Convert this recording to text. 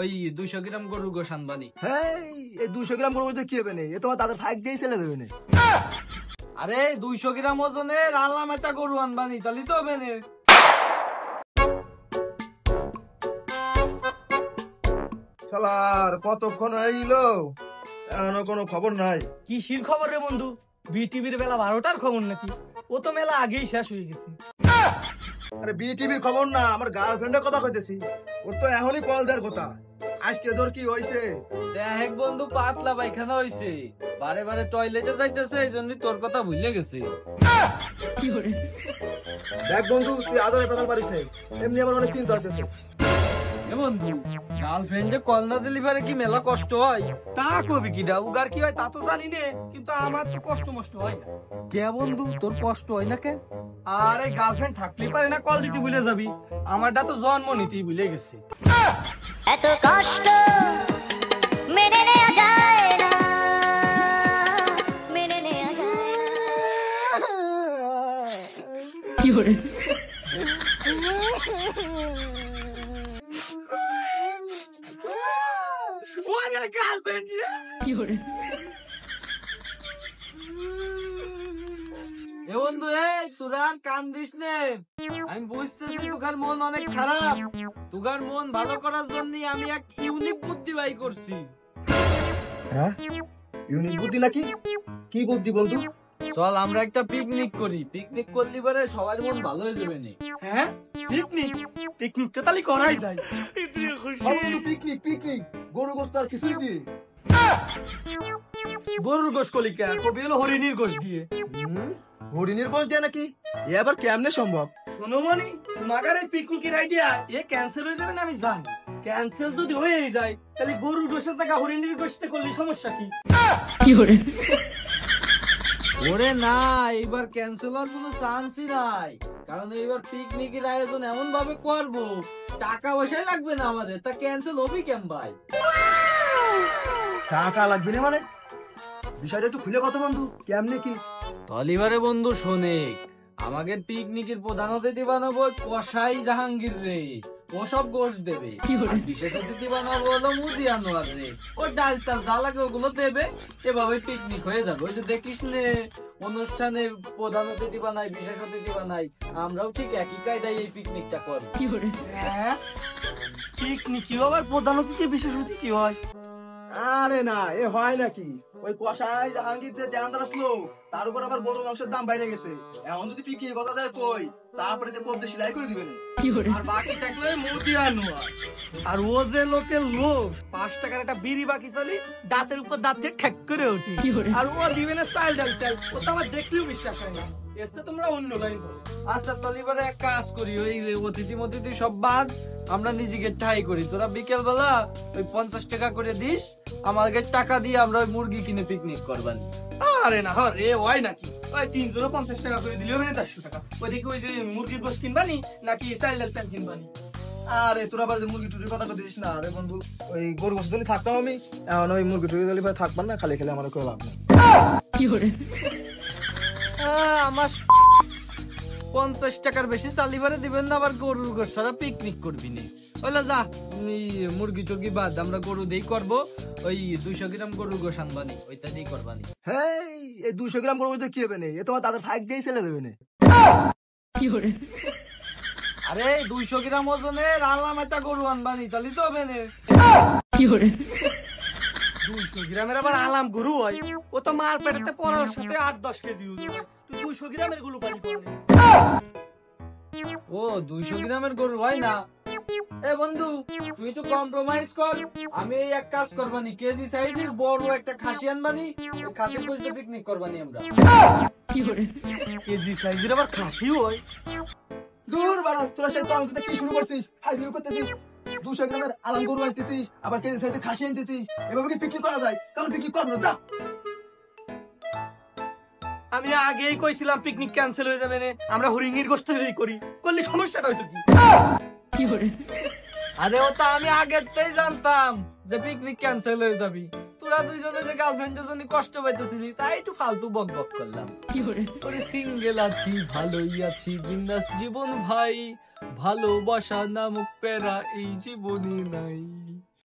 ওই 200 গ্রাম গরুর গোশ আনবানি। এই 200 গ্রাম গরু কি হবে না? এ তোমার দাদার ফাইক দিয়ে ছেলে দেবে না। আরে 200 গ্রাম ওজনের আলাম একটা গরু আনবানি, তাহলে তো হবে না। শালার কতক্ষণ হইলো, এখনো কোনো খবর নাই। কিসির খবর রে বন্ধু? বিটিভির বেলা 12টার খবর নাকি? ও তো মেলা আগেই শেষ হয়ে গেছে। আরে বিটিভির খবর না, আমার গার্লফ্রেন্ডের কথা কইতেছি। ওর তো এখনই কল দেওয়ার কথা। আজকে তোর কি হইছে? দেখ বন্ধু, পাতলা পায়খানা হইছে, বারে বারে টয়লেটে যাইতেছে, এই জন্য তোর কথা ভুলে গেছে। দেখ বন্ধু, তুই আদরে পেতাল পারিস নাই, এমনি আমার অনেক চিন্তা হইতেছে। এ বন্ধু, গার্লফ্রেন্ডে কল না দিলি পারে কি মেলা কষ্ট হয়? তা কবি কিডা উগার কি হয় তা তো জানি নে, কিন্তু আমার তো কষ্ট মষ্ট হয় না। কে বন্ধু, তোর কষ্ট হয় না কে? আরে গার্লফ্রেন্ড থাকলেই পারে না কল দিতে ভুলে যাবি? আমারটা তো জন্ম নিতেই ভুলে গেছে। এত কষ্ট মেনে নেওয়া যায় না, মেনে নেওয়া যায় না। কি করে কি করে এ বন্ধু, তোরা আর কান্দিস নে। আমি বুঝতেছি তোকার মন অনেক খারাপ। তোকার মন ভালো করার জন্য আমি এক ইউনিক বুদ্ধি বাই করছি। হ্যাঁ, ইউনিক বুদ্ধি নাকি? কি বুদ্ধি বন্ধু? চল আমরা একটা পিকনিক করি। পিকনিক করলে পরে সবার মন ভালো হয়ে যাবে না। হ্যাঁ, পিকনিক পিকনিক তো তাহলে করাই যায়। বন্ধু পিকনিক পিকনিক, গরু গোস্ত আর খিচুড়ি দিয়ে। গরুর গোশ কলিকা কবি হলো হরিণীর গোশ দিয়ে। হরিণীর গোস্ত দিয়ে নাকি? এ আবার কেমনে সম্ভব? শোনো মনি, তোমার এই পিকনিকের আইডিয়া এ ক্যান্সেল হয়ে যাবে না আমি জানি। ক্যান্সেল যদি হয়ে যায় তাহলে গরুর গোশের জায়গা হরিণীর গোশতে করলে সমস্যা কি? কি করে ওরে না, এইবার ক্যান্সেল হওয়ার কোনো চান্সই নাই। কারণ এইবার পিকনিকের আয়োজন এমন ভাবে করবো, টাকা পয়সাই লাগবে না আমাদের, তা ক্যান্সেল হবি কেম ভাই? টাকা লাগবে না মানে? বিষয়টা একটু খুলে কথা বন্ধু, কেমনে কি? তলিবারে বন্ধু শোনেক, আমাদের পিকনিকের প্রধান অতিথি বানাবো কসাই জাহাঙ্গীর রে, ও সব গোশ দেবে। আর বিশেষ অতিথি বানাবো হলো মুদি আনোয়ার রে, ও ডাল চাল যা লাগে ওগুলো দেবে। এভাবে পিকনিক হয়ে যাবে। ওই যে দেখিস নে অনুষ্ঠানে প্রধান অতিথি বানাই, বিশেষ অতিথি বানাই, আমরাও ঠিক একই কায়দায় এই পিকনিকটা করবো। হ্যাঁ, পিকনিক কি আবার প্রধান অতিথি বিশেষ অতিথি হয়? আরে না, এ হয় নাকি? ওই কসাই জাহাঙ্গীর যে দেনাদার আসলো, তার উপর আবার গরু মাংসের দাম বাইরে গেছে। এখন যদি পিকিয়ে কথা যায় কই, তারপরে যে পদ্মে সেলাই করে দিবেন। আর বাকি থাকলে মুদি আনোয়ার। আর ও যে লোকের লোক, 5 টাকার একটা বিড়ি বাকি চলি দাঁতের উপর দাঁত দিয়ে ঠেক করে ওঠে। আর ও দিবে না চাল ডাল তেল, ও তো আমার দেখলেও বিশ্বাস হয় না। এসে তোমরা অন্য লাইন ধরো। আচ্ছা তলিবারে এক কাজ করি, ওই অতিথি মতিথি সব বাদ, আমরা নিজেকে ঠাই করি। তোরা বিকেল বেলা ওই 50 টাকা করে দিস, আমাকে টাকা দিয়ে আমরা ওই মুরগি কিনে পিকনিক করবানি। আরে না রে, হয় নাকি? ওই 3 জনে 50 টাকা করে দিলেও হবে না 400 টাকা। ওইদিকে ওই যে মুরগির গোশ কিনবানি নাকি চাল ডাল তেল কিনবানি? আরে তোরা আবার যে মুরগি টুরির কথা দিস না। আরে বন্ধু, ওই গরু গোস্ত দলি থাকতাম আমি, এখন ওই মুরগি টুরি দলি থাকবার না, খালি খেলে আমার কেউ লাভ নেই। কি করে আমার 50 টাকার বেশি চালিবারে দিবেন না, আবার গরুর গোশ সারা পিকনিক করবি না। ওইলা যা, মুরগি টুরগি বাদ, আমরা গরু দিয়েই করবো। ওই 200 গ্রাম গরুর গোশ আনবানি, ওইটা দিয়েই করবানি। হ্যাঁ, এই 200 গ্রাম গরু গোস্ত কি হবে না? এ তোমার দাদার ফাইক দিয়ে ছেলে দেবে না। কি করে আরে 200 গ্রাম ওজনের আলাম একটা গরু আনবানি, তাহলে তো হবে না। কি করে 200 গ্রামের আবার আলাম গরু হয়? ও তো মার পেটেতে পড়ার সাথে 8-10 কেজি ওজন হয়। তুই 200 গ্রামের গরু পালি করে? ও 200 গ্রামের গরু হয় না? এ বন্ধু, তুই তো কম্প্রোমাইজ কর। আমি এই এক কাজ করবানি, কেজি সাইজের বড় একটা খাসি আনবানি, ওই খাসির গোশতে পিকনিক করবানি আমরা। কি করে কেজি সাইজের আবার খাসি হয়? দূর বাড়া, তোরা সেই তরঙ্গতে কি শুরু করছিস? ফাইজলামি করতেছিস। 200 গ্রামের আলাম গরু আনতেছিস, আবার কেজি সাইজের খাসি আনতেছিস। এভাবে কি পিকনিক করা যায়? তাহলে পিকনিক করবো না, যা। আমি আগেই কইছিলাম পিকনিক ক্যান্সেল হয়ে যাবে না, আমরা হরিণীর গোশত দিয়েই করি। করলে সমস্যাটা হয়তো কি? কি করে আরে ও তো আমি আগেতেই জানতাম যে পিকনিক ক্যান্সেল হয়ে যাবি। তোরা দুইজনে যে গার্লফ্রেন্ডের জন্য কষ্ট পাইতেছিলি, তাই একটু ফালতু বক বক করলাম। কি করে ওরে সিঙ্গেল আছি, ভালোই আছি, বিন্দাস জীবন ভাই, ভালোবাসা নামক প্যারা এই জীবনে নাই।